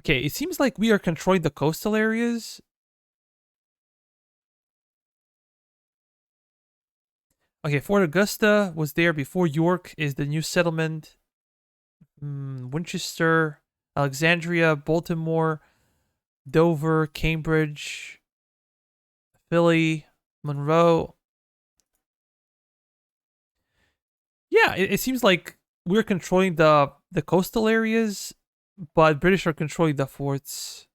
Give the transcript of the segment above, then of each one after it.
Okay, it seems like we are controlling the coastal areas. Okay, Fort Augusta was there before York is the new settlement. Winchester, Alexandria, Baltimore, Dover, Cambridge, Philly, Monroe. Yeah, it seems like we're controlling the coastal areas, but British are controlling the forts.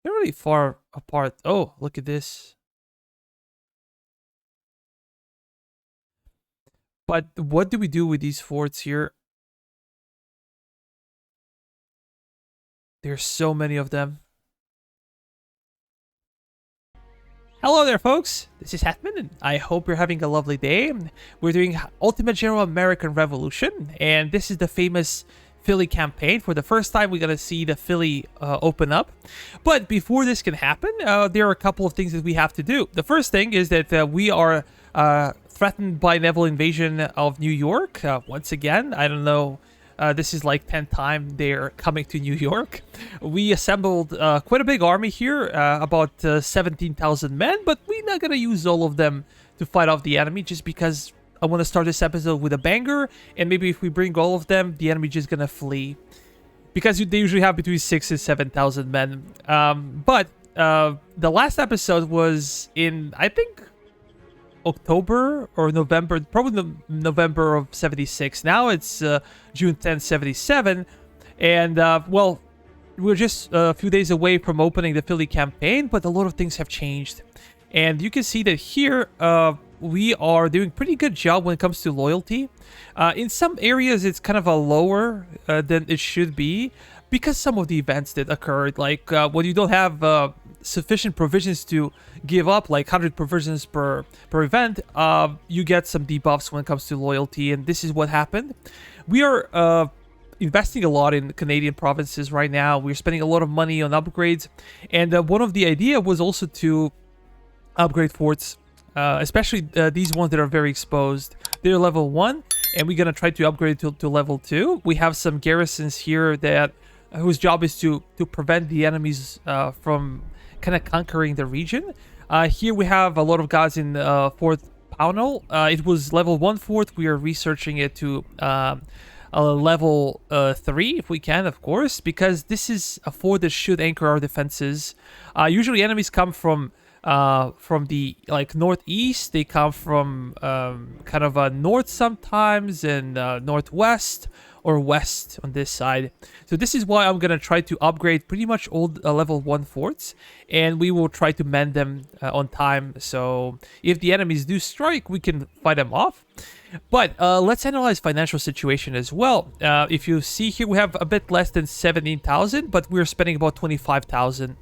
They're really far apart. Oh, look at this. But what do we do with these forts here? There's so many of them. Hello there, folks. This is Hetman, and I hope you're having a lovely day. We're doing Ultimate General American Revolution, and this is the famous Philly campaign. For the first time, we're going to see the Philly open up. But before this can happen, there are a couple of things that we have to do. The first thing is that we are threatened by naval invasion of New York. Once again, I don't know. This is like 10th time they're coming to New York. We assembled quite a big army here, about 17,000 men, but we're not going to use all of them to fight off the enemy just because I want to start this episode with a banger, and maybe if we bring all of them, the enemy just going to flee. Because they usually have between 6,000 and 7,000 men. But the last episode was in, I think, October or November, probably November of 76. Now it's June 10th, 77. And, well, we're just a few days away from opening the Philly campaign, but a lot of things have changed. And you can see that here we are doing pretty good job when it comes to loyalty. In some areas, it's kind of a lower than it should be because some of the events that occurred, like when you don't have sufficient provisions to give up, like 100 provisions per event, you get some debuffs when it comes to loyalty, and this is what happened. We are investing a lot in Canadian provinces right now. We're spending a lot of money on upgrades, and one of the idea was also to upgrade forts, especially these ones that are very exposed. They're level 1, and we're gonna try to upgrade to level 2. We have some garrisons here that whose job is to prevent the enemies from kind of conquering the region. Here we have a lot of guys in Fort Pownell. It was level 1 fort. We are researching it to a level 3 if we can, of course, because this is a fort that should anchor our defenses. Usually enemies come from the like northeast. They come from kind of north sometimes, and northwest or west on this side. So this is why I'm gonna try to upgrade pretty much all level 1 forts, and we will try to mend them on time, so if the enemies do strike, we can fight them off. But let's analyze financial situation as well. If you see here, we have a bit less than 17,000, but we're spending about 25,000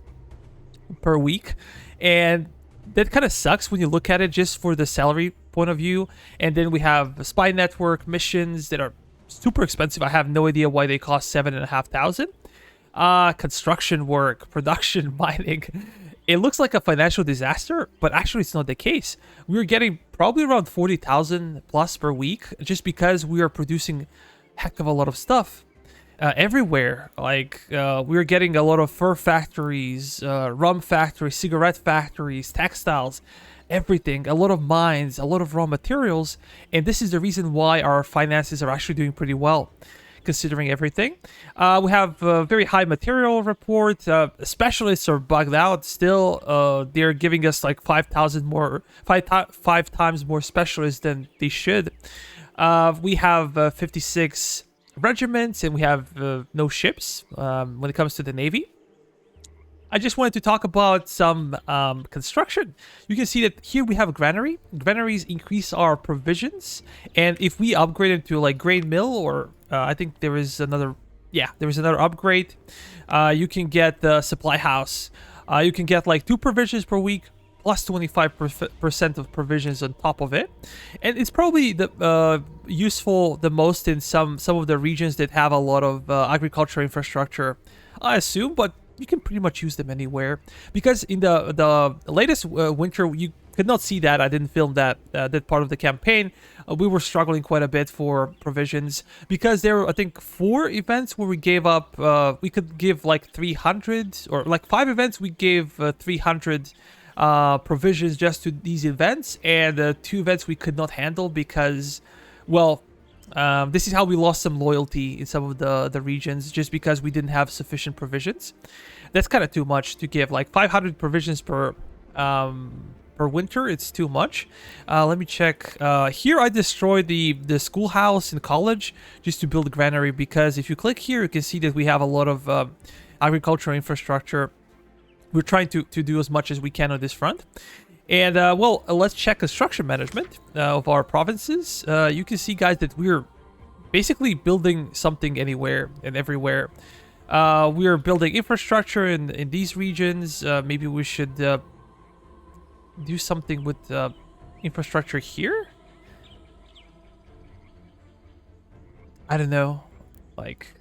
per week, and that kind of sucks when you look at it just for the salary point of view. And then we have a spy network missions that are super expensive. I have no idea why they cost 7,500. Construction work, production, mining. It looks like a financial disaster, but actually it's not the case. We're getting probably around 40,000 plus per week just because we are producing heck of a lot of stuff everywhere. Like we're getting a lot of fur factories, rum factories, cigarette factories, textiles, everything, a lot of mines, a lot of raw materials, and this is the reason why our finances are actually doing pretty well considering everything. We have a very high material report. Specialists are bugged out still. They're giving us like 5,000 more, five times more specialists than they should. We have 56 regiments, and we have no ships when it comes to the Navy. I just wanted to talk about some construction. You can see that here we have a granary. Granaries increase our provisions, and if we upgrade them to like grain mill, or I think there is another, yeah, there is another upgrade. You can get the supply house. You can get like 2 provisions per week plus 25% of provisions on top of it, and it's probably the useful the most in some of the regions that have a lot of agricultural infrastructure, I assume, but you can pretty much use them anywhere, because in the latest winter you could not see that. I didn't film that part of the campaign. We were struggling quite a bit for provisions because there were, I think, 4 events where we gave up. We could give like 300, or like 5 events. We gave 300 provisions just to these events, and 2 events we could not handle because, well, this is how we lost some loyalty in some of the regions, just because we didn't have sufficient provisions. That's kind of too much to give, like 500 provisions per winter. It's too much. Let me check. Here I destroyed the schoolhouse in college just to build a granary, because if you click here, you can see that we have a lot of agricultural infrastructure. We're trying to do as much as we can on this front. And, well, let's check construction management of our provinces. You can see, guys, that we're basically building something anywhere and everywhere. We are building infrastructure in these regions. Maybe we should do something with infrastructure here. I don't know. Like,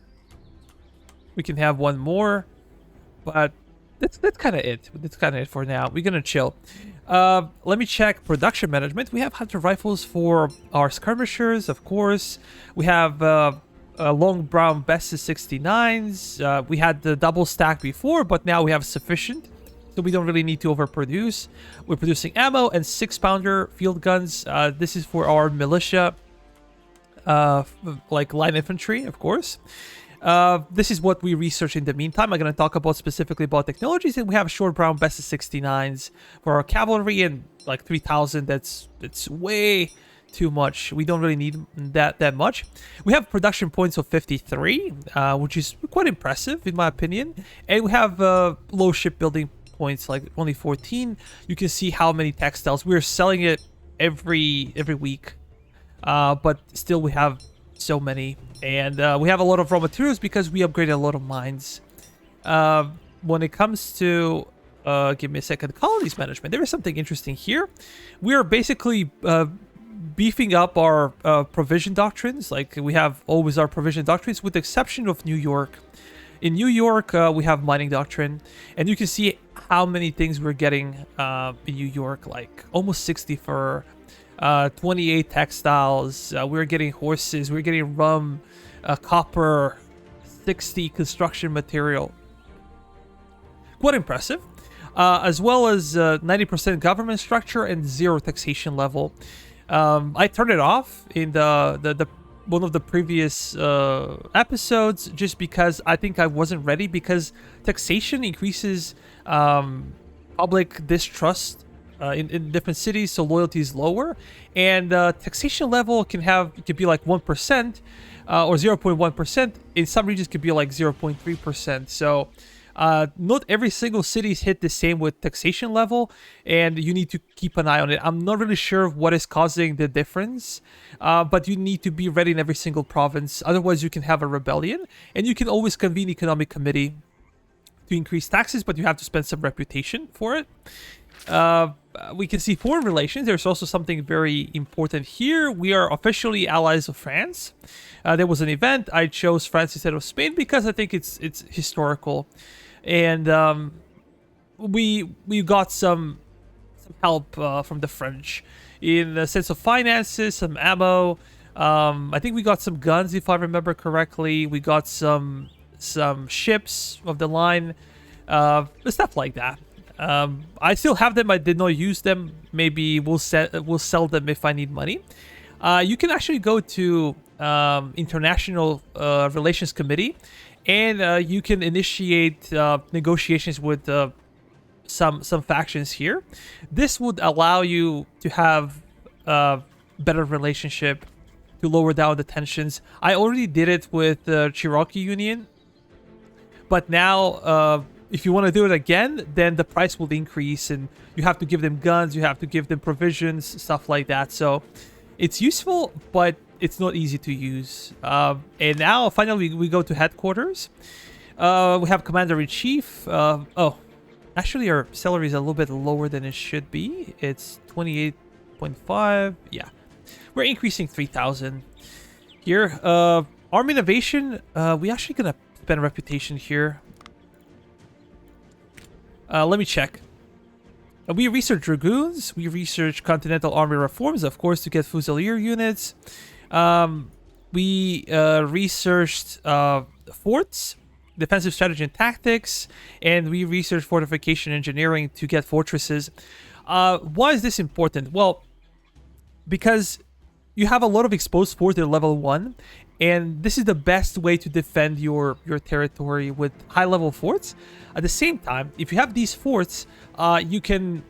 we can have one more, but that's kind of it. That's kind of it for now. We're gonna chill. Let me check production management. We have hunter rifles for our skirmishers, of course. We have long brown Bessis 69s. We had the double stack before, but now we have sufficient, so we don't really need to overproduce. We're producing ammo and 6-pounder field guns. This is for our militia, like line infantry, of course. This is what we research in the meantime. I'm going to talk about specifically about technologies, and we have short brown Bessis 69s for our cavalry, and like 3,000. That's way too much. We don't really need that much. We have production points of 53, which is quite impressive in my opinion, and we have low shipbuilding points, like only 14. You can see how many textiles we're selling it every week, but still we have so many, and we have a lot of raw materials because we upgraded a lot of mines. When it comes to give me a second, colonies management, there is something interesting here. We are basically beefing up our provision doctrines. Like, we have always our provision doctrines, with the exception of New York. In New York, we have mining doctrine, and you can see how many things we're getting in New York, like almost 60 for 28 textiles. We're getting horses, we're getting rum, copper, 60 construction material. Quite impressive. As well as 90% government structure and 0 taxation level. I turned it off in the one of the previous episodes, just because I think I wasn't ready, because taxation increases public distrust in different cities, so loyalty is lower, and taxation level can be like 1% or 0.1%. In some regions could be like 0.3%. So not every single city's hit the same with taxation level, and you need to keep an eye on it. I'm not really sure what is causing the difference, but you need to be ready in every single province. Otherwise, you can have a rebellion, and you can always convene economic committee to increase taxes, but you have to spend some reputation for it. We can see foreign relations. There's also something very important here. We are officially allies of France. There was an event. I chose France instead of Spain because I think it's historical, and we got some help from the French in the sense of finances, some ammo. I think we got some guns, if I remember correctly. We got some ships of the line, stuff like that. I still have them. I did not use them. Maybe we'll sell them if I need money. You can actually go to International Relations Committee, and you can initiate negotiations with some factions here. This would allow you to have better relationship, to lower down the tensions. I already did it with the Cherokee Union, but now if you want to do it again, then the price will increase, and you have to give them guns, you have to give them provisions, stuff like that. So it's useful, but it's not easy to use. And now finally we go to headquarters. We have Commander-in-Chief. Oh, actually our salary is a little bit lower than it should be. It's 28.5. Yeah, we're increasing 3,000 here. Army innovation, we actually gonna spend reputation here. Let me check. We research dragoons. We research Continental Army reforms, of course, to get Fusilier units. We researched forts, defensive strategy and tactics, and we researched fortification engineering to get fortresses. Why is this important? Well, because you have a lot of exposed forts at level 1, and this is the best way to defend your territory with high level forts. At the same time, if you have these forts, you can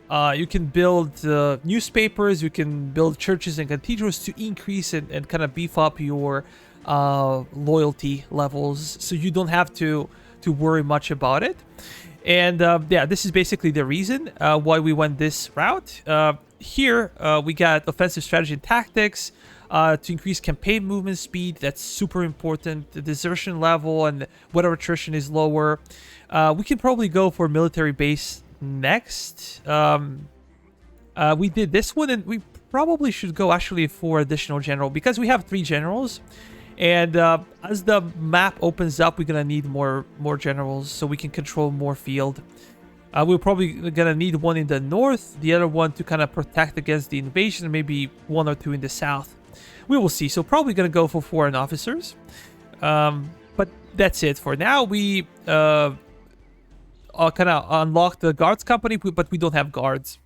build newspapers, you can build churches and cathedrals to increase and kind of beef up your loyalty levels, so you don't have to worry much about it. And yeah, this is basically the reason why we went this route. Here we got offensive strategy and tactics to increase campaign movement speed. That's super important. The desertion level and weather attrition is lower. We can probably go for military base next. We did this one, and we probably should go actually for additional general, because we have 3 generals. And as the map opens up, we're gonna need more generals so we can control more field. We're probably gonna need one in the north, the other one to kind of protect against the invasion, and maybe 1 or 2 in the south. We will see. So probably gonna go for foreign officers. But that's it for now. We kind of unlocked the guards company, but we don't have guards.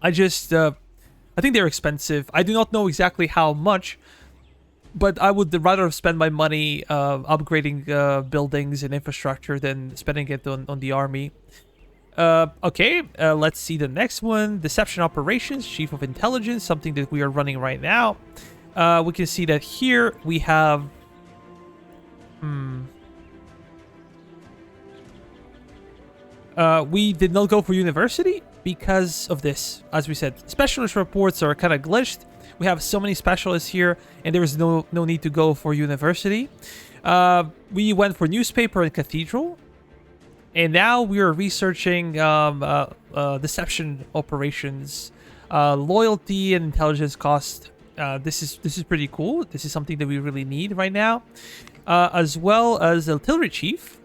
I think they're expensive. I do not know exactly how much, but I would rather spend my money upgrading buildings and infrastructure than spending it on the army. Okay, let's see the next one. Deception Operations, Chief of Intelligence, something that we are running right now. We can see that here we have... we did not go for university because of this. As we said, specialist reports are kind of glitched. We have so many specialists here, and there is no need to go for university. We went for newspaper and cathedral, and now we are researching deception operations, loyalty and intelligence cost. This is pretty cool. This is something that we really need right now, as well as artillery chief.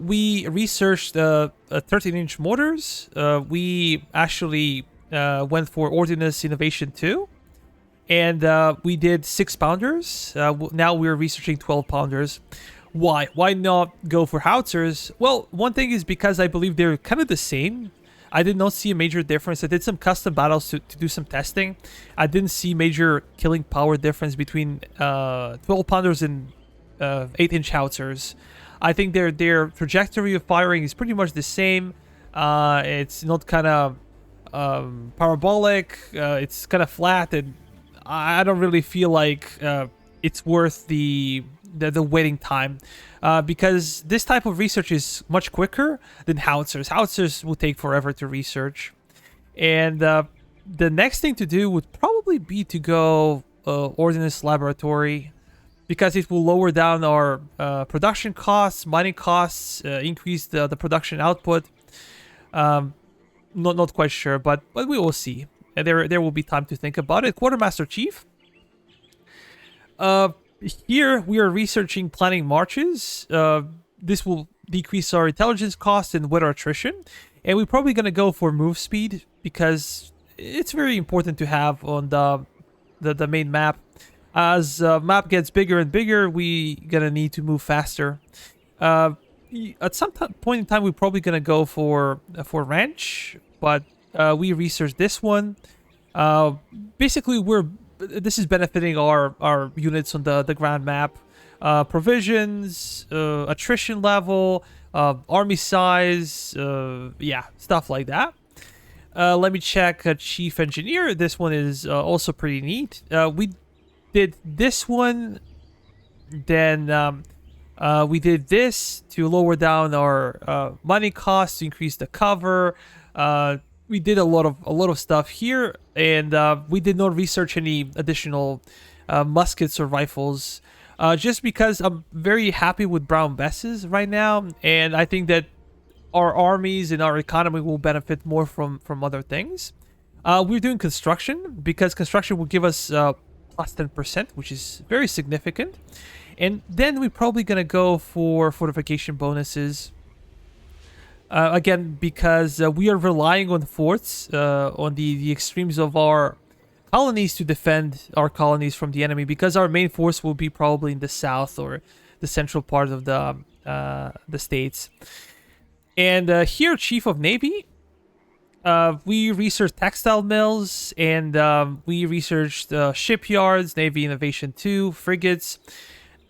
We researched 13-inch mortars. We actually went for ordnance innovation too, and we did 6-pounders. Now we're researching 12-pounders. Why not go for howitzers? Well, one thing is because I believe they're kind of the same. I did not see a major difference. I did some custom battles to do some testing. I didn't see major killing power difference between 12-pounders and 8-inch howitzers. I think their trajectory of firing is pretty much the same. It's not kind of parabolic. It's kind of flat, and I don't really feel like it's worth the waiting time, because this type of research is much quicker than howitzers. Howitzers will take forever to research, and the next thing to do would probably be to go ordnance laboratory, because it will lower down our production costs, mining costs, increase the production output. Not quite sure, but we will see. There will be time to think about it. Quartermaster Chief. Here we are researching planning marches. This will decrease our intelligence cost and weather attrition, and we're probably gonna go for move speed, because it's very important to have on the main map. As map gets bigger and bigger, we gonna need to move faster. At some point in time, we're probably gonna go for ranch, but we researched this one. Basically, this is benefiting our units on the ground map. Provisions, attrition level, army size, yeah, stuff like that. Let me check Chief Engineer. This one is also pretty neat. We did this one, then we did this to lower down our money costs, to increase the cover. We did a lot of stuff here, and we did not research any additional muskets or rifles, just because I'm very happy with Brown Besses right now, and I think that our armies and our economy will benefit more from other things. We're doing construction, because construction will give us plus 10%, which is very significant. And then we're probably gonna go for fortification bonuses. Again, because we are relying on forts, on the extremes of our colonies to defend our colonies from the enemy, because our main force will be probably in the south or the central part of the states. And here, Chief of Navy, we researched textile mills, and we researched shipyards, Navy Innovation 2, frigates.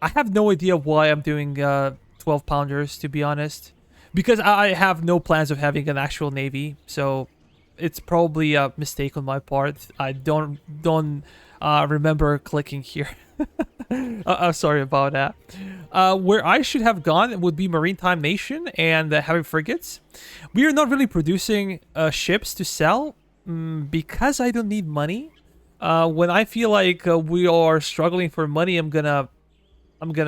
I have no idea why I'm doing 12 pounders, to be honest, because I have no plans of having an actual navy. So it's probably a mistake on my part. I don't remember clicking here. I'm sorry about that. Where I should have gone would be Maritime Nation and having frigates. We are not really producing ships to sell because I don't need money. When I feel like we are struggling for money, I'm gonna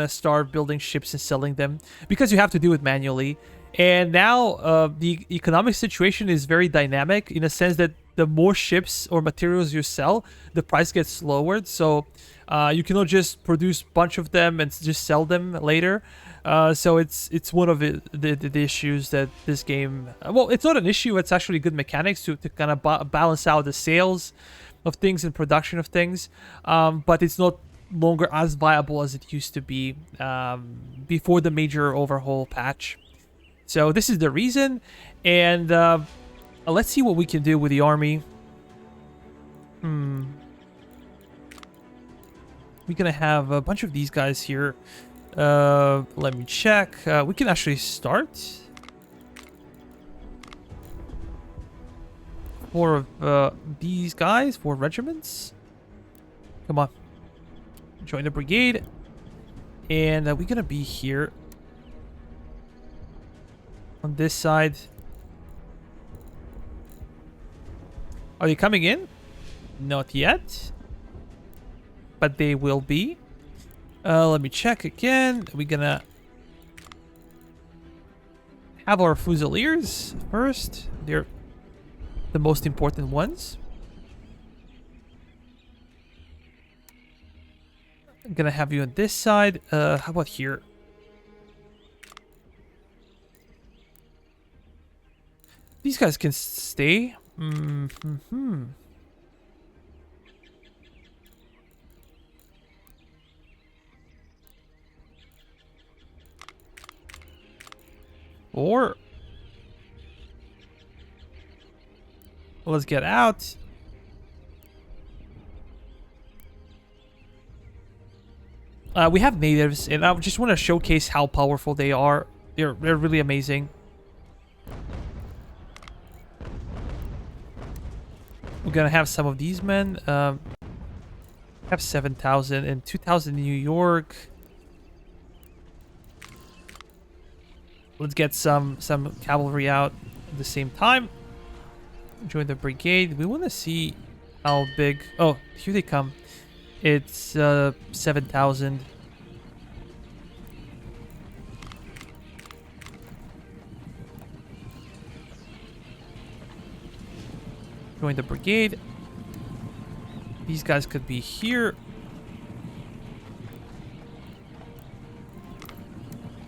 start building ships and selling them, because you have to do it manually. And now the economic situation is very dynamic, in a sense that the more ships or materials you sell, the price gets lowered. So you cannot just produce a bunch of them and just sell them later. So it's one of the issues that this game... well, it's not an issue. It's actually good mechanics to kind of balance out the sales of things and production of things. But it's not longer as viable as it used to be before the major overhaul patch. So this is the reason, and let's see what we can do with the army. We're gonna have a bunch of these guys here. Let me check. We can actually start. 4 of these guys, 4 regiments. Come on. Join the brigade. And we're gonna be here on this side. Are they coming in? Not yet. But they will be. Let me check again. We're gonna have our Fusiliers first. They're the most important ones. I'm gonna have you on this side. How about here? These guys can stay. Or let's get out. We have natives, and I just want to showcase how powerful they are. They're really amazing. We're gonna have some of these men. Have 7,000 and 2,000 in New York. Let's get some cavalry out at the same time. Join the brigade. We want to see how big... oh, here they come. It's 7,000. Join the brigade. These guys could be here.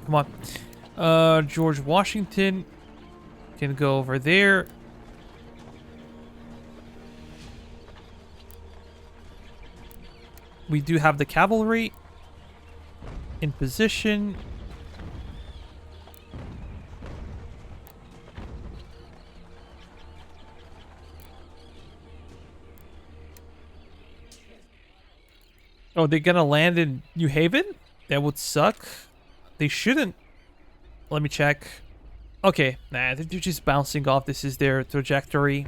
Come on. George Washington can go over there. We do have the cavalry in position. Oh, they're gonna land in New Haven? That would suck. They shouldn't. Let me check. Okay, nah, they're just bouncing off. This is their trajectory.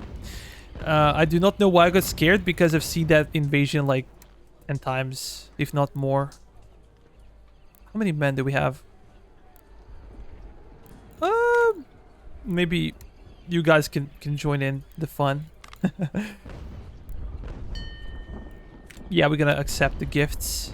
I do not know why I got scared, because I've seen that invasion like 10 times, if not more. How many men do we have? Maybe you guys can join in the fun. Yeah, we're gonna accept the gifts.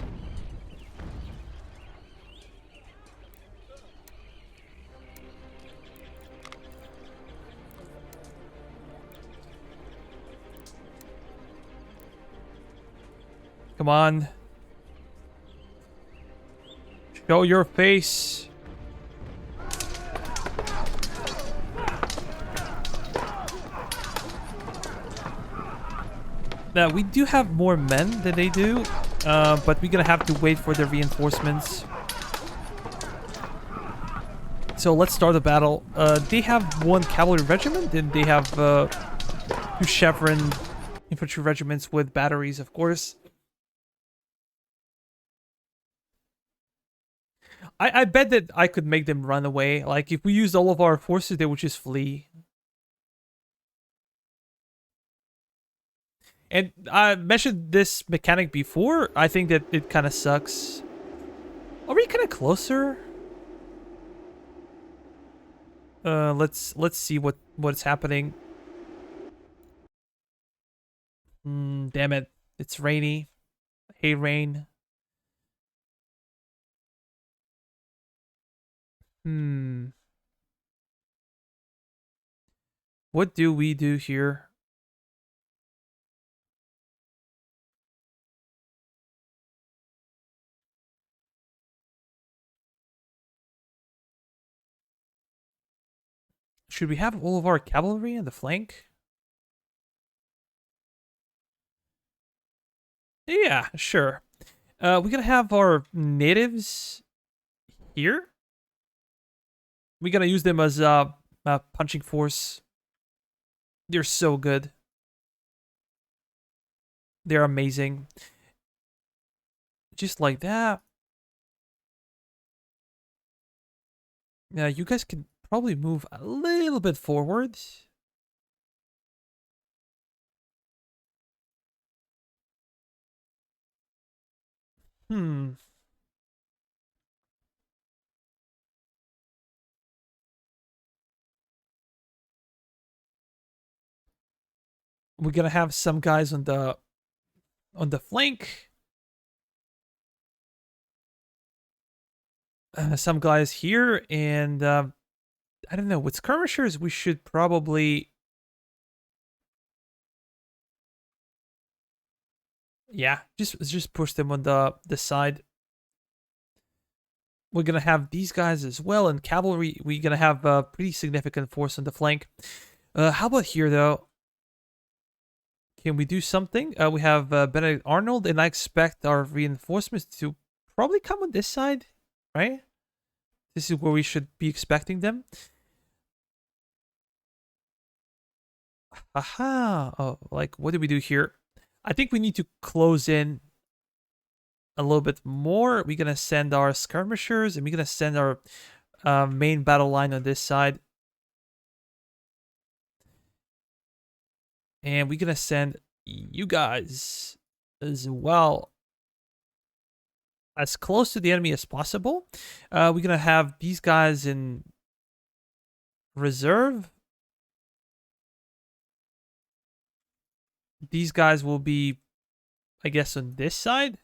Come on. Show your face. Now, we do have more men than they do, but we're gonna have to wait for the reinforcements. So let's start the battle. They have one cavalry regiment, and they have two Chevron infantry regiments with batteries, of course. I bet that I could make them run away. Like, if we used all of our forces, they would just flee. And I mentioned this mechanic before. I think that it kind of sucks. Are we kind of closer? Let's see what's happening. Damn it. It's rainy. Hey, rain. What do we do here? Should we have all of our cavalry in the flank? Yeah, sure. We're gonna have our natives here. We're gonna use them as a punching force. They're so good. They're amazing. Just like that. Now, you guys can probably move a little bit forward. We're gonna have some guys on the flank. Some guys here, and I don't know. With skirmishers, we should probably, yeah, just push them on the side. We're gonna have these guys as well, and cavalry. We're gonna have a pretty significant force on the flank. How about here though? Can we do something? We have Benedict Arnold, and I expect our reinforcements to probably come on this side, right? This is where we should be expecting them. Aha! Oh, like, what do we do here? I think we need to close in a little bit more. We're gonna send our skirmishers, and we're gonna send our main battle line on this side. And we're gonna send you guys as well, as close to the enemy as possible. We're gonna have these guys in reserve. These guys will be, I guess, on this side.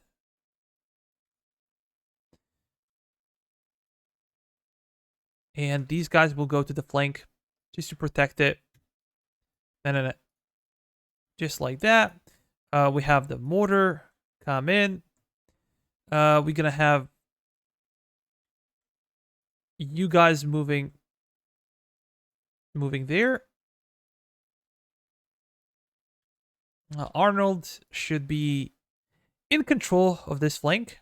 And these guys will go to the flank just to protect it. And just like that. We have the mortar come in. We're gonna have you guys moving there. Arnold should be in control of this flank.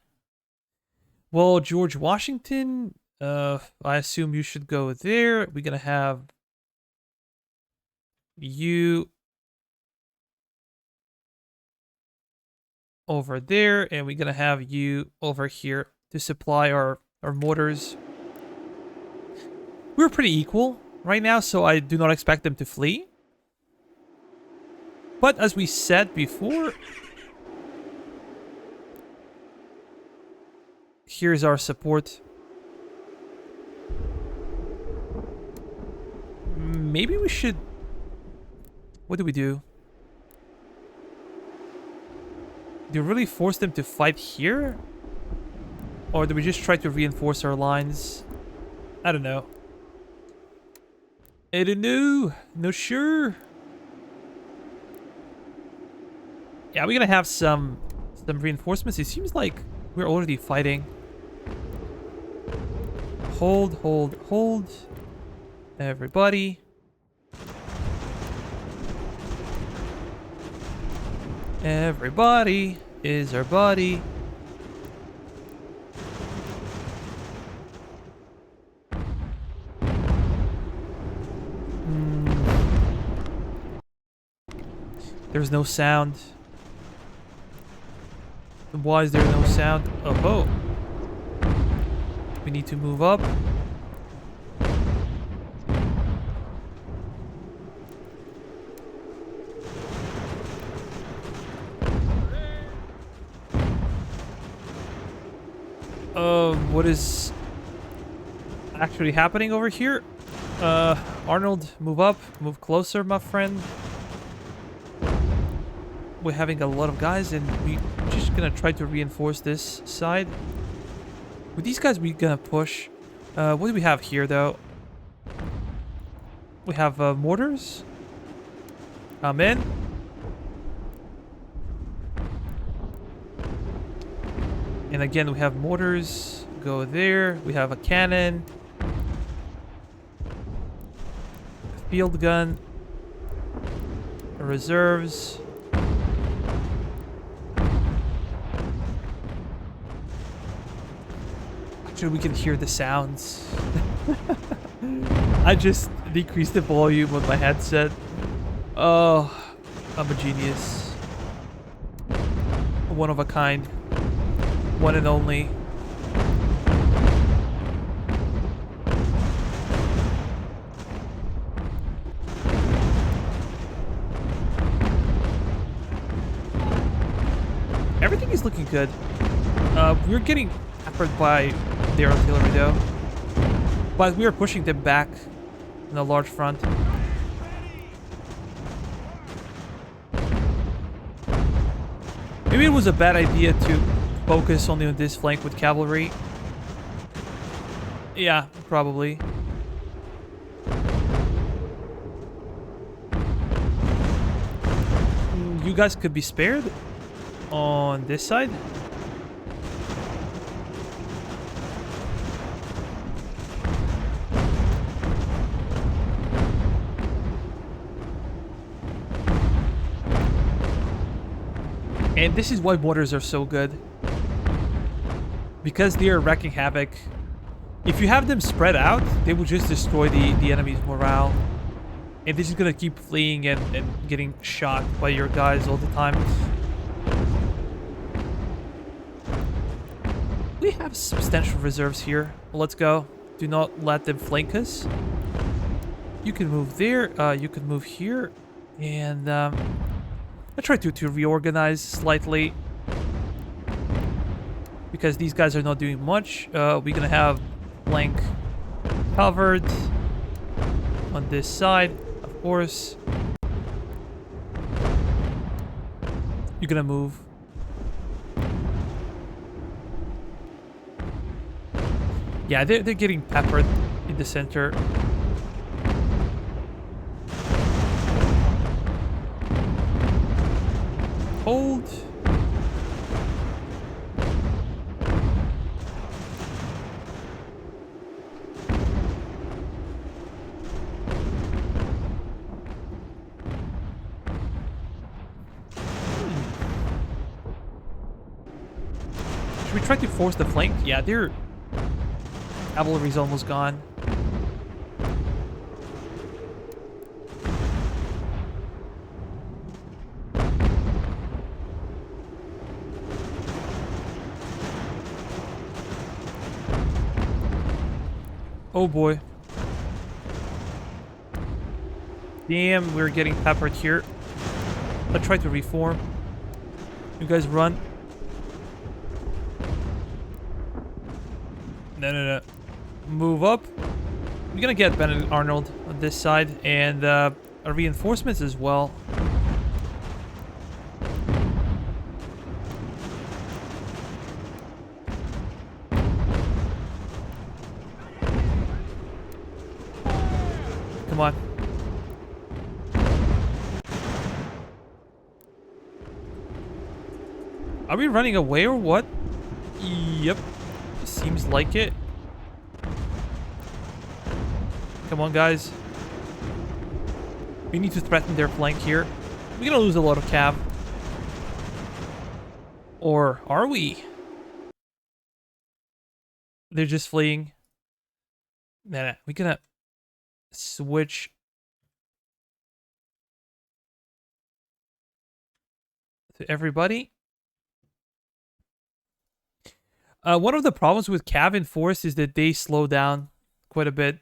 Well, George Washington, I assume you should go there. We're gonna have you over there, and we're gonna have you over here to supply our mortars. We're pretty equal right now, so I do not expect them to flee. But as we said before, here's our support. Maybe we should... What do we do? Do we really force them to fight here? Or do we just try to reinforce our lines? I don't know. I don't know. No sure. Yeah, we're gonna have some reinforcements. It seems like we're already fighting. Hold, hold, hold. Everybody. Everybody is our buddy. There's no sound. Why is there no sound? Oh. We need to move up. What is actually happening over here? Arnold, move up. Move closer, my friend. We're having a lot of guys, and we're just gonna try to reinforce this side. With these guys, we're gonna push. What do we have here, though? We have mortars. Come in. And again, we have mortars. Go there. We have a cannon. A field gun. Reserves. Actually, we can hear the sounds. I just decreased the volume on my headset. Oh, I'm a genius. One of a kind. One and only. Everything is looking good. We're getting peppered by their artillery though. But we are pushing them back in a large front. Maybe it was a bad idea to focus only on this flank with cavalry. Yeah, probably. You guys could be spared on this side. And this is why mortars are so good. Because they are wreaking havoc. If you have them spread out, they will just destroy the enemy's morale. And they're just gonna keep fleeing and getting shot by your guys all the time. We have substantial reserves here. Let's go. Do not let them flank us. You can move there. You can move here. And I try to reorganize slightly. Because these guys are not doing much. We're gonna have flank covered on this side, of course. You're gonna move. Yeah, they're getting peppered in the center. Hold. Should we try to force the flank? Yeah, their cavalry's almost gone. Oh boy. Damn, we're getting peppered here. Let's try to reform. You guys run. No. Move up. We're gonna get Benedict Arnold on this side and our reinforcements as well. Come on. Are we running away or what? Yep. Seems like it. Come on, guys. We need to threaten their flank here. We're gonna lose a lot of cav. Or are we? They're just fleeing. Nah, we gonna switch to everybody. One of the problems with Cav and Force is that they slow down quite a bit.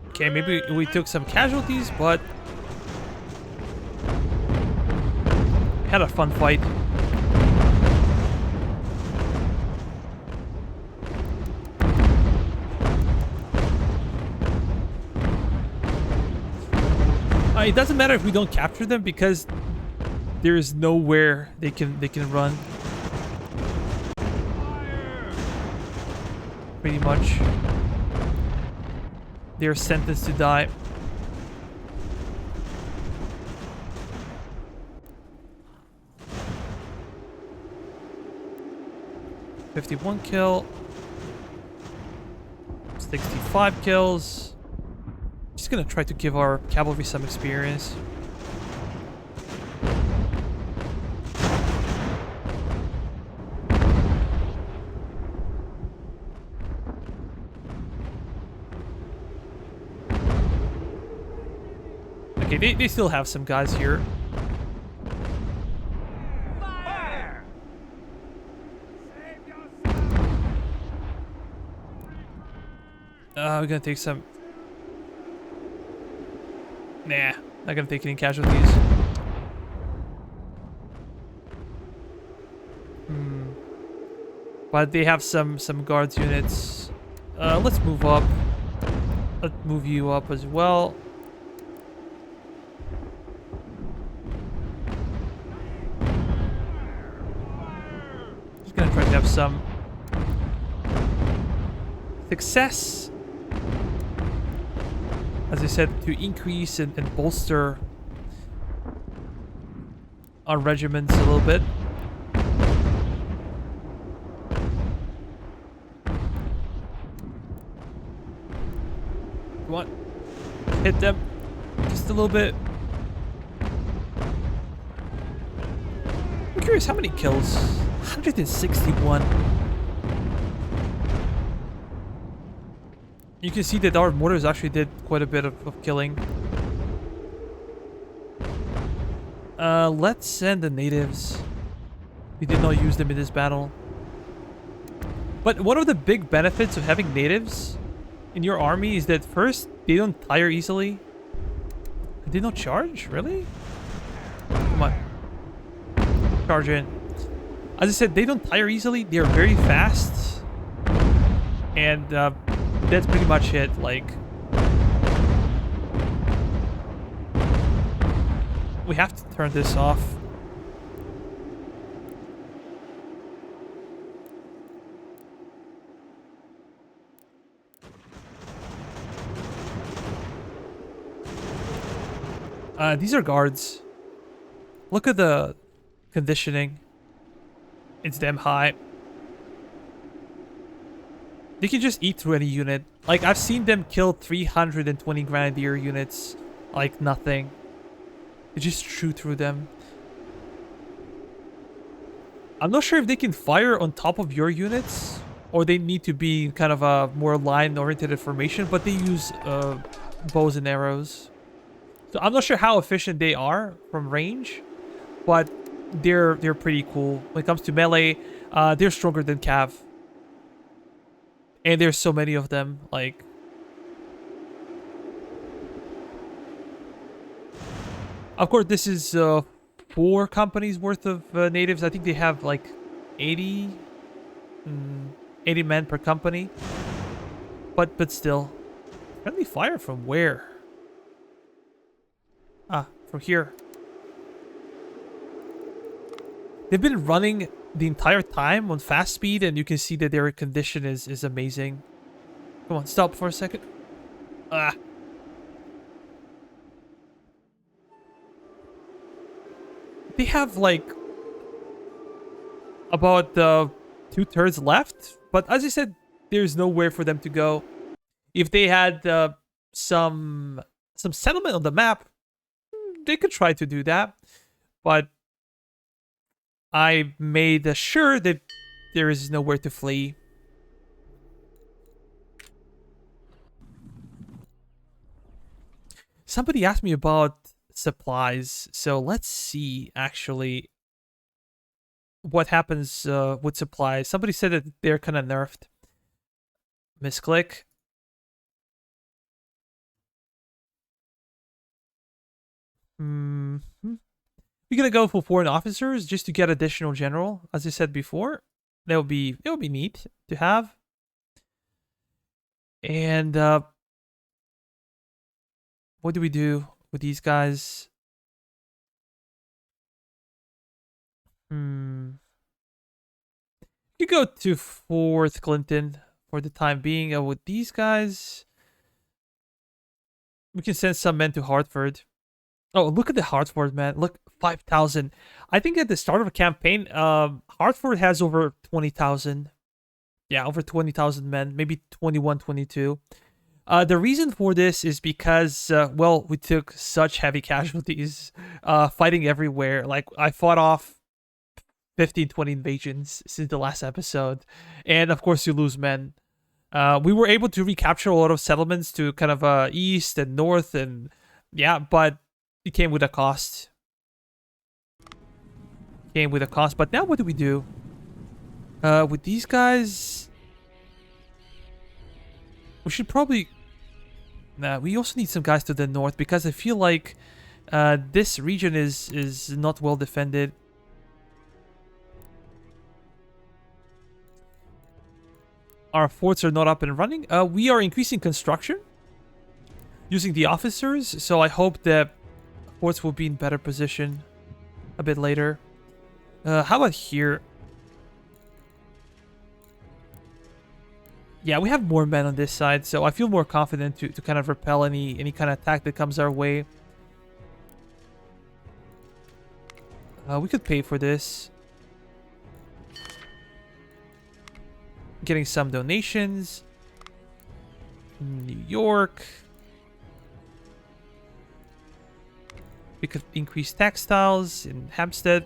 Okay, maybe we took some casualties, but had a fun fight. It doesn't matter if we don't capture them because there is nowhere they can run. Pretty much, they're sentenced to die. $51 kill, 65 kills. Just gonna try to give our cavalry some experience. Okay, they still have some guys here. Fire! We're gonna take some. Nah, not gonna take any casualties. But they have some guards units. Let's move up. Let's move you up as well. Just gonna try to have some success. As I said, to increase and bolster our regiments a little bit. Come on. Hit them just a little bit. I'm curious, how many kills? 161. You can see that our mortars actually did quite a bit of killing. Let's send the natives. We did not use them in this battle. But one of the big benefits of having natives in your army is that first, they don't tire easily. They don't charge? Really? Come on. Charge in. As I said, they don't tire easily. They're very fast. And that's pretty much it. Like, we have to turn this off. These are guards. Look at the conditioning. It's damn high. They can just eat through any unit. Like, I've seen them kill 320 Grenadier units like nothing. They just shoot through them. I'm not sure if they can fire on top of your units, or they need to be kind of a more line-oriented formation, but they use bows and arrows. So I'm not sure how efficient they are from range, but they're pretty cool. When it comes to melee, they're stronger than Cav. And there's so many of them, like... Of course, this is 4 companies worth of natives. I think they have like 80 men per company. But still. Friendly fire from where? Ah, from here. They've been running the entire time on fast speed, and you can see that their condition is amazing. Come on, stop for a second. Ah. They have like about 2/3 left, But as I said, there's nowhere for them to go. If they had some settlement on the map, they could try to do that. But I made sure that there is nowhere to flee. Somebody asked me about supplies, so let's see actually what happens with supplies. Somebody said that they're kind of nerfed. Misclick. We're gonna go for foreign officers just to get additional general, as I said before. That would be neat to have. And what do we do with these guys? You go to Fort Clinton for the time being. With these guys, we can send some men to Hartford. Oh, look at the Hartford, man. Look, 5,000. I think at the start of a campaign, Hartford has over 20,000. Yeah, over 20,000 men, maybe 21, 22. The reason for this is because, well, we took such heavy casualties, fighting everywhere. Like, I fought off 15, 20 invasions since the last episode. And, of course, you lose men. We were able to recapture a lot of settlements to kind of east and north. And, yeah, but it came with a cost. But now what do we do? With these guys, we should probably... Nah, we also need some guys to the north because I feel like this region is not well defended. Our forts are not up and running. We are increasing construction using the officers, so I hope that forts will be in better position a bit later. How about here? Yeah, we have more men on this side, so I feel more confident to kind of repel any kind of attack that comes our way. We could pay for this. Getting some donations. New York. We could increase textiles in Hampstead.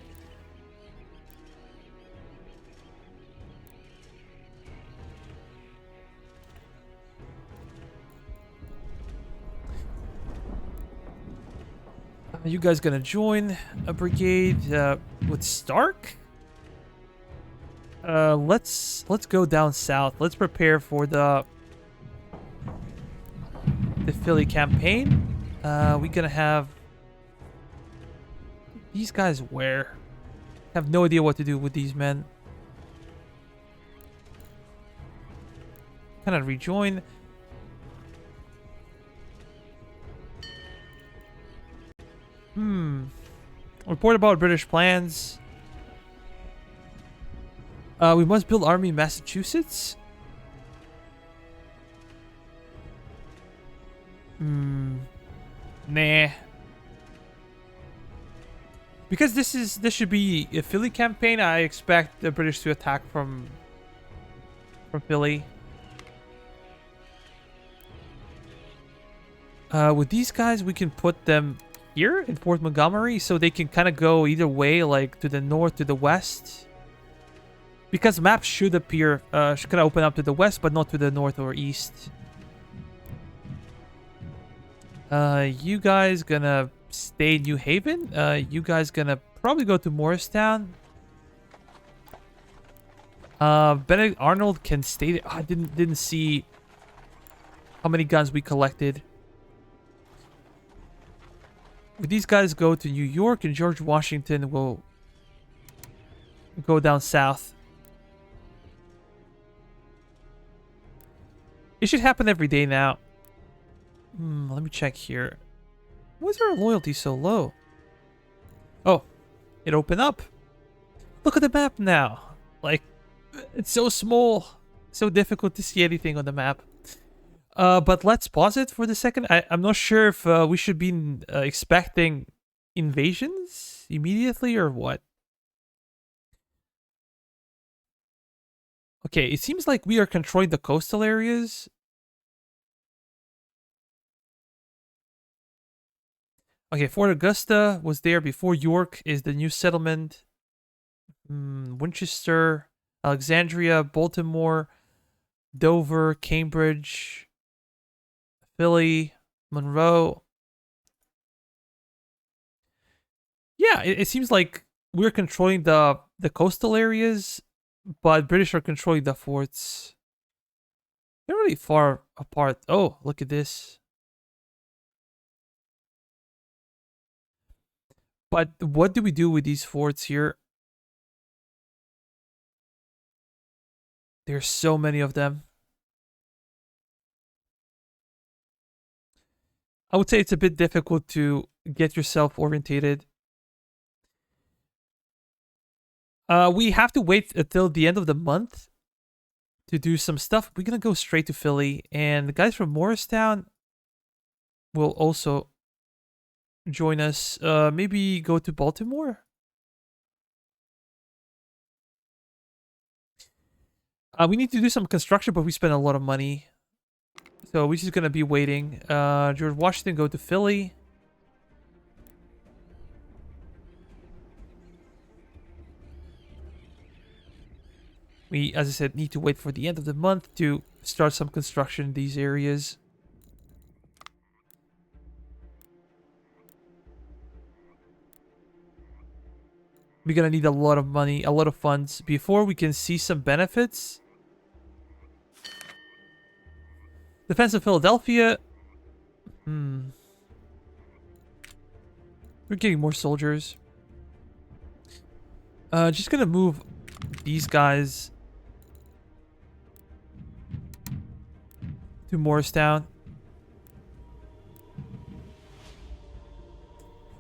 Are you guys gonna join a brigade with Stark? Let's go down south. Let's prepare for the Philly campaign. We gonna have these guys where? Have no idea what to do with these men. Kind of rejoin. Report about British plans. We must build army in Massachusetts. Nah. Because this should be a Philly campaign, I expect the British to attack from Philly. With these guys, we can put them here in Fort Montgomery, so they can kind of go either way, like to the north, to the west. Because maps should appear, should kind of open up to the west, but not to the north or east. You guys gonna stay in New Haven? You guys gonna probably go to Morristown? Benedict Arnold can stay there. Oh, I didn't see how many guns we collected. Would these guys go to New York, and George Washington will go down south? It should happen every day now. Let me check here. Why is our loyalty so low? Oh, it opened up. Look at the map now. Like, it's so small. So difficult to see anything on the map. But let's pause it for the second. I'm not sure if we should be expecting invasions immediately or what. Okay, it seems like we are controlling the coastal areas. Okay, Fort Augusta was there before. York is the new settlement. Winchester, Alexandria, Baltimore, Dover, Cambridge, Philly, Monroe. Yeah, it seems like we're controlling the coastal areas, but British are controlling the forts. They're really far apart. Oh, look at this. But what do we do with these forts here? There's so many of them. I would say it's a bit difficult to get yourself orientated. We have to wait until the end of the month to do some stuff. We're gonna go straight to Philly, and the guys from Morristown will also join us. Maybe go to Baltimore. We need to do some construction, but we spend a lot of money, so we're just gonna be waiting. George Washington, go to Philly. We, as I said, need to wait for the end of the month to start some construction in these areas. We're gonna need a lot of money, a lot of funds before we can see some benefits. Defense of Philadelphia. We're getting more soldiers. Just gonna move these guys to Morristown.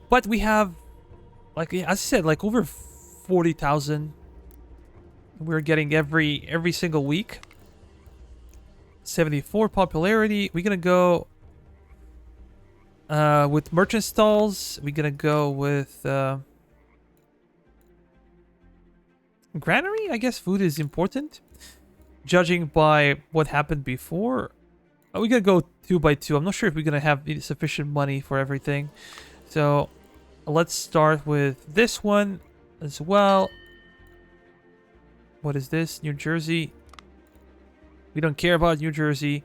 But we have, like as I said, like over 40,000. We're getting every single week. 74 popularity. We're gonna go with merchant stalls. We're gonna go with granary. I guess food is important, judging by what happened before. We're gonna go 2 by 2. I'm not sure if we're gonna have sufficient money for everything, so let's start with this one as well. What is this? New Jersey. We don't care about New Jersey.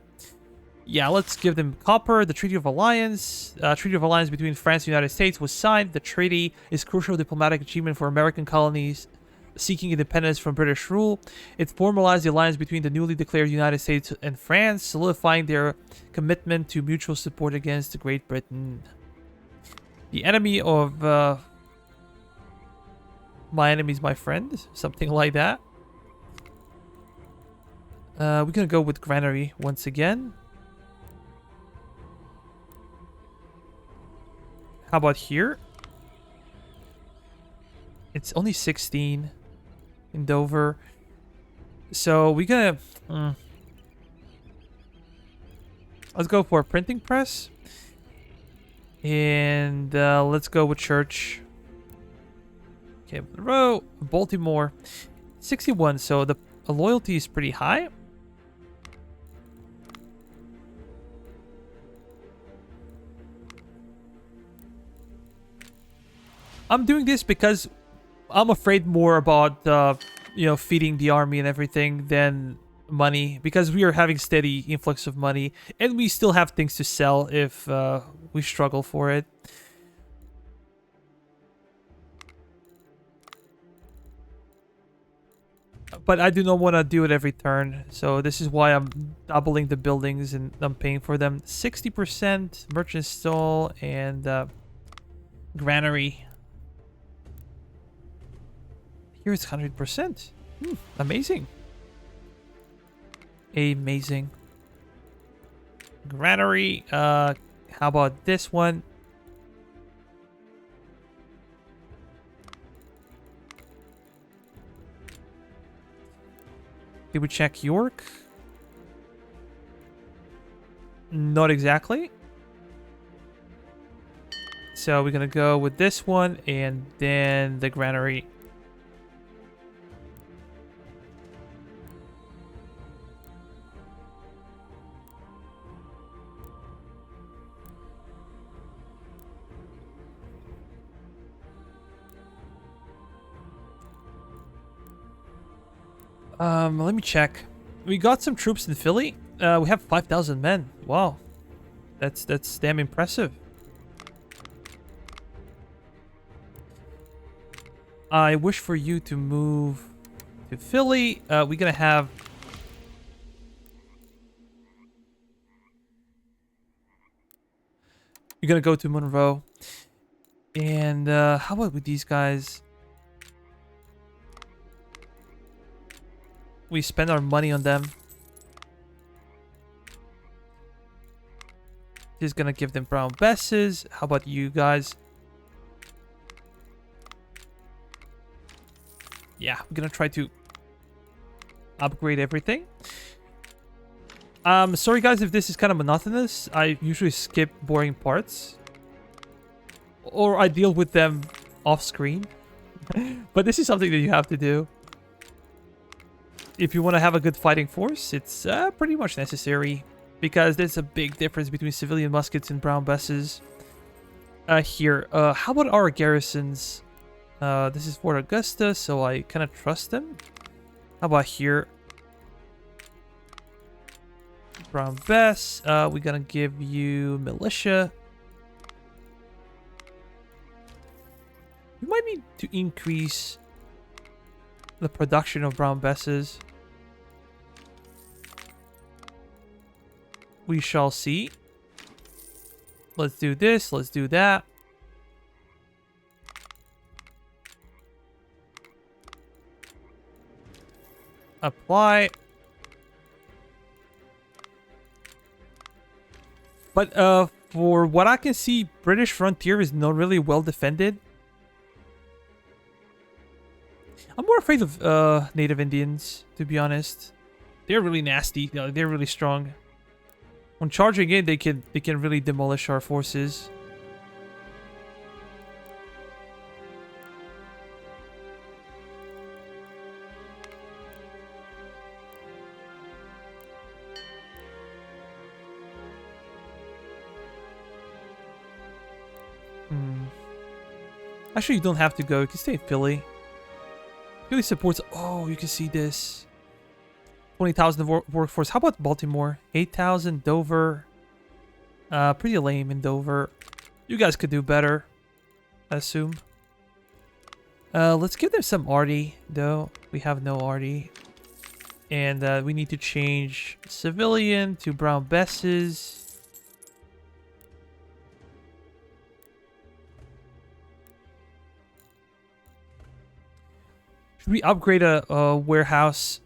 Yeah, let's give them copper. The Treaty of Alliance. Treaty of Alliance between France and the United States was signed. The treaty is crucial diplomatic achievement for American colonies seeking independence from British rule. It formalized the alliance between the newly declared United States and France, solidifying their commitment to mutual support against Great Britain. The enemy of my enemy is my friend. Something like that. We're gonna go with granary once again. How about here? It's only 16 in Dover. So we're gonna... let's go for a printing press. And let's go with church. Okay, Monroe, Baltimore. 61, so the loyalty is pretty high. I'm doing this because I'm afraid more about, feeding the army and everything than money. Because we are having steady influx of money. And we still have things to sell if we struggle for it. But I do not want to do it every turn. So this is why I'm doubling the buildings and I'm paying for them. 60% merchant stall and granary. Here it's 100%. Amazing. Amazing. Granary. How about this one? Did we check York? Not exactly. So we're gonna go with this one and then the granary. Let me check. We got some troops in Philly. We have 5,000 men. Wow. That's damn impressive. I wish for you to move to Philly. We're gonna have... You're gonna go to Monroe. And how about with these guys? We spend our money on them. Just gonna give them brown besses. How about you guys? Yeah, we're gonna try to upgrade everything. Sorry guys if this is kind of monotonous. I usually skip boring parts. Or I deal with them off screen. But this is something that you have to do. If you want to have a good fighting force, it's pretty much necessary. Because there's a big difference between civilian muskets and brown besses. Here, how about our garrisons? This is Fort Augusta, so I kind of trust them. How about here? Brown Bess. We're gonna give you militia. We might need to increase the production of brown besses. We shall see. Let's do this. Let's do that. Apply. But for what I can see, British frontier is not really well defended. I'm more afraid of native Indians, to be honest. They're really nasty. They're really strong. When charging in, they can really demolish our forces. Actually, you don't have to go. You can stay in Philly. Philly supports... Oh, you can see this. 20,000 workforce. How about Baltimore? 8,000. Dover. Pretty lame in Dover. You guys could do better, I assume. Let's give them some arty, though. We have no arty. And we need to change civilian to brown besses. Should we upgrade a warehouse?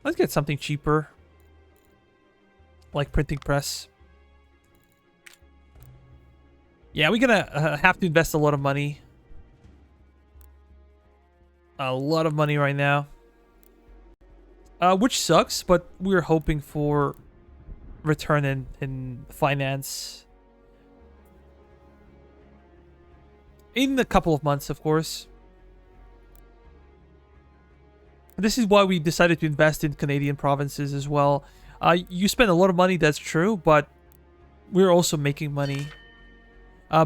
Let's get something cheaper. Like printing press. Yeah, we're gonna have to invest a lot of money. A lot of money right now. Which sucks, but we're hoping for return in finance. In a couple of months, of course. This is why we decided to invest in Canadian provinces as well. You spend a lot of money, that's true, but we're also making money.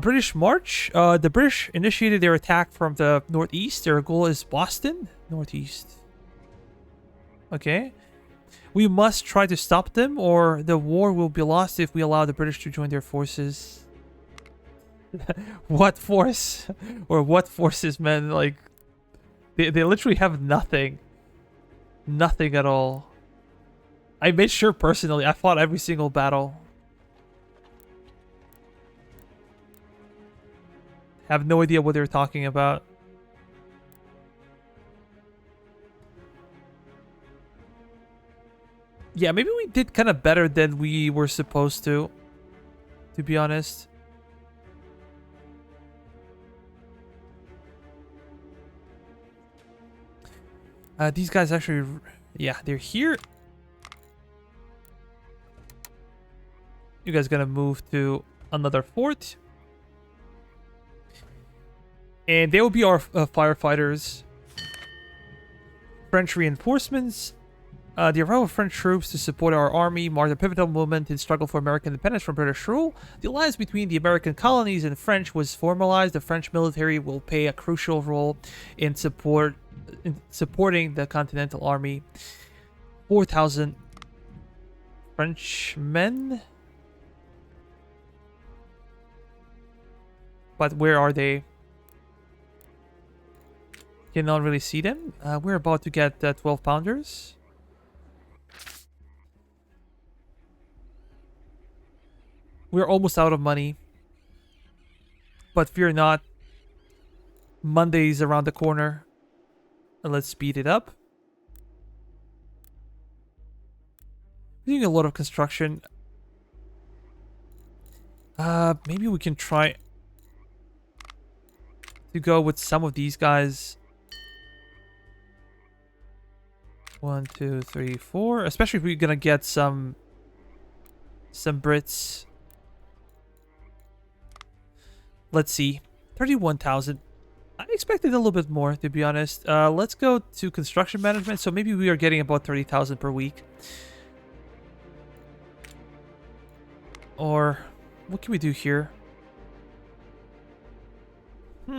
British March. The British initiated their attack from the northeast. Their goal is Boston. Northeast. Okay. We must try to stop them, or the war will be lost if we allow the British to join their forces. What force? Or what forces, man? Like, they literally have nothing. Nothing at all. I made sure personally. I fought every single battle. Have no idea what they're talking about. Yeah, maybe we did kind of better than we were supposed to be honest. These guys actually... Yeah, they're here. You guys gonna move to another fort. And they will be our firefighters. French reinforcements. The arrival of French troops to support our army marked a pivotal moment in struggle for American independence from British rule. The alliance between the American colonies and French was formalized. The French military will play a crucial role in supporting the Continental Army. 4,000 Frenchmen? But where are they? Cannot really see them. We're about to get 12 pounders. We're almost out of money. But fear not. Monday's around the corner. Let's speed it up. We're doing a lot of construction. Maybe we can try to go with some of these guys. 1, 2, 3, 4. Especially if we're gonna get some Brits. Let's see. 31,000. I expected a little bit more, to be honest. Let's go to construction management. So maybe we are getting about 30,000 per week. Or what can we do here? We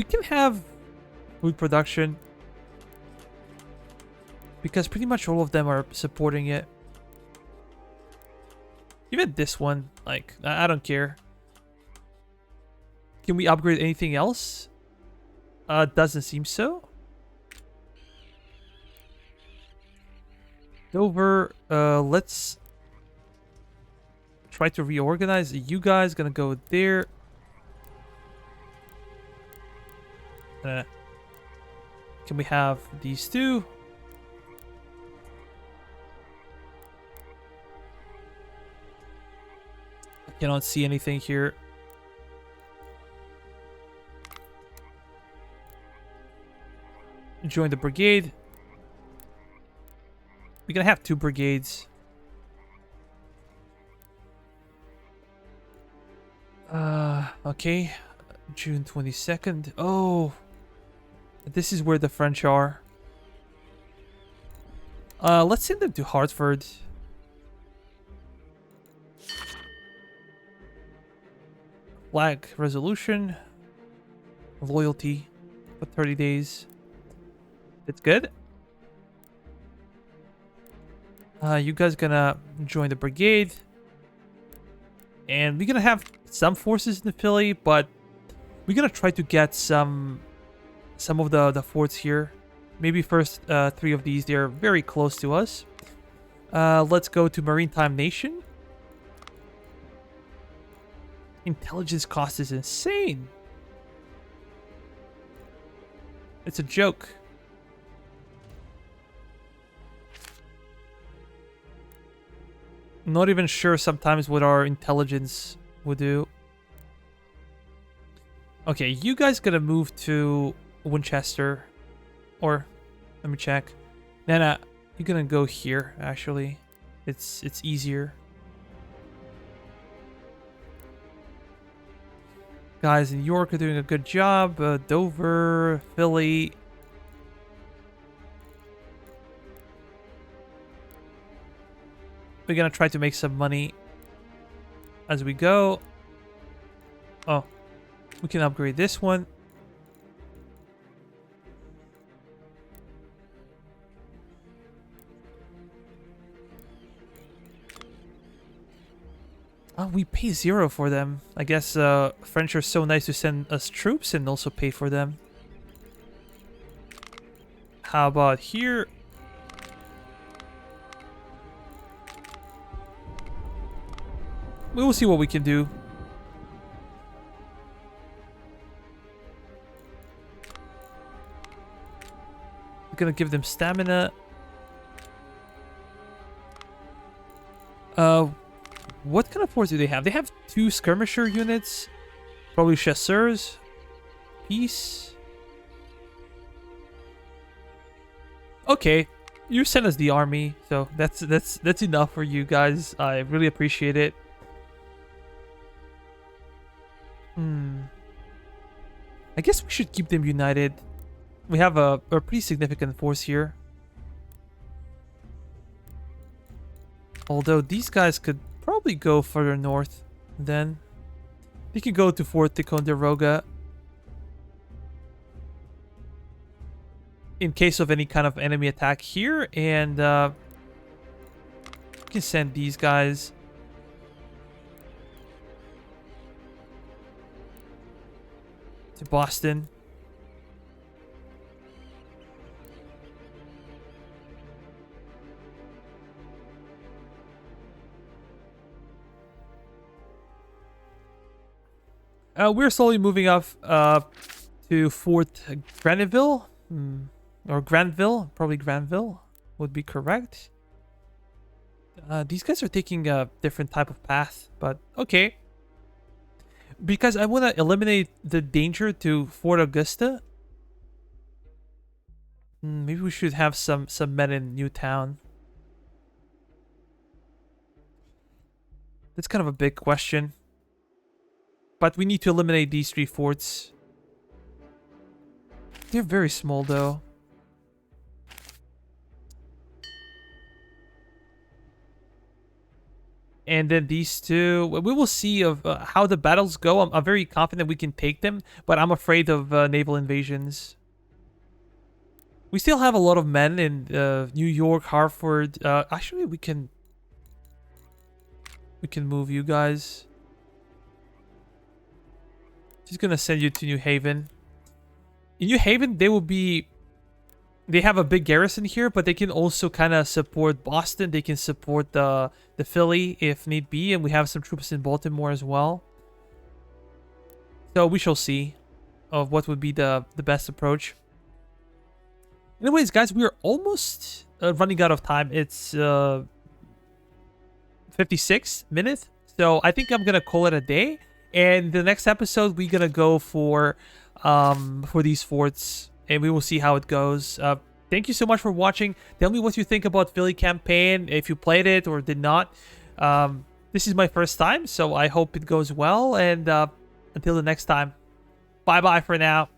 can have food production because pretty much all of them are supporting it. Even this one, like, I don't care. Can we upgrade anything else? Doesn't seem so. Dover, let's try to reorganize. You guys gonna go there. Can we have these two? I cannot see anything here. Join the brigade. We're gonna have 2 brigades. Okay. June 22nd. Oh. This is where the French are. Let's send them to Hartford. Flag resolution. Loyalty for 30 days. It's good. You guys gonna join the brigade. And we're gonna have some forces in the Philly, but we're gonna try to get some of the forts here. Maybe first 3 of these. They're very close to us. Let's go to Maritime Nation. Intelligence cost is insane. It's a joke. Not even sure sometimes what our intelligence would do. Okay, you guys gotta move to Winchester. Or, let me check. Nana, you're gonna go here, actually. It's easier. Guys in York are doing a good job. Dover, Philly. We're gonna try to make some money as we go. Oh, we can upgrade this one. Oh, we pay 0 for them. I guess French are so nice to send us troops and also pay for them. How about here? We will see what we can do. We're gonna give them stamina. What kind of force do they have? They have 2 skirmisher units. Probably chasseurs. Peace. Okay. You sent us the army, so that's enough for you guys. I really appreciate it. I guess we should keep them united. We have a pretty significant force here. Although these guys could probably go further north then. They could go to Fort Ticonderoga. In case of any kind of enemy attack here. And we can send these guys. To Boston. We're slowly moving up to Fort Granville. Or Granville. Probably Granville would be correct. These guys are taking a different type of path. But okay. Because I want to eliminate the danger to Fort Augusta. Maybe we should have some men in Newtown. That's kind of a big question. But we need to eliminate these 3 forts. They're very small though. And then these 2, we will see of how the battles go. I'm very confident we can take them, but I'm afraid of naval invasions. We still have a lot of men in New York, Hartford. Actually, we can move you guys. Just gonna send you to New Haven. In New Haven, they have a big garrison here, but they can also kind of support Boston. They can support the Philly if need be, and we have some troops in Baltimore as well. So we shall see of what would be the best approach. Anyways, guys, we are almost running out of time. It's 56 minutes, so I think I'm gonna call it a day. And the next episode, we're gonna go for these forts. And we will see how it goes. Thank you so much for watching. Tell me what you think about Philly campaign, if you played it or did not. This is my first time, so I hope it goes well. And until the next time, bye-bye for now.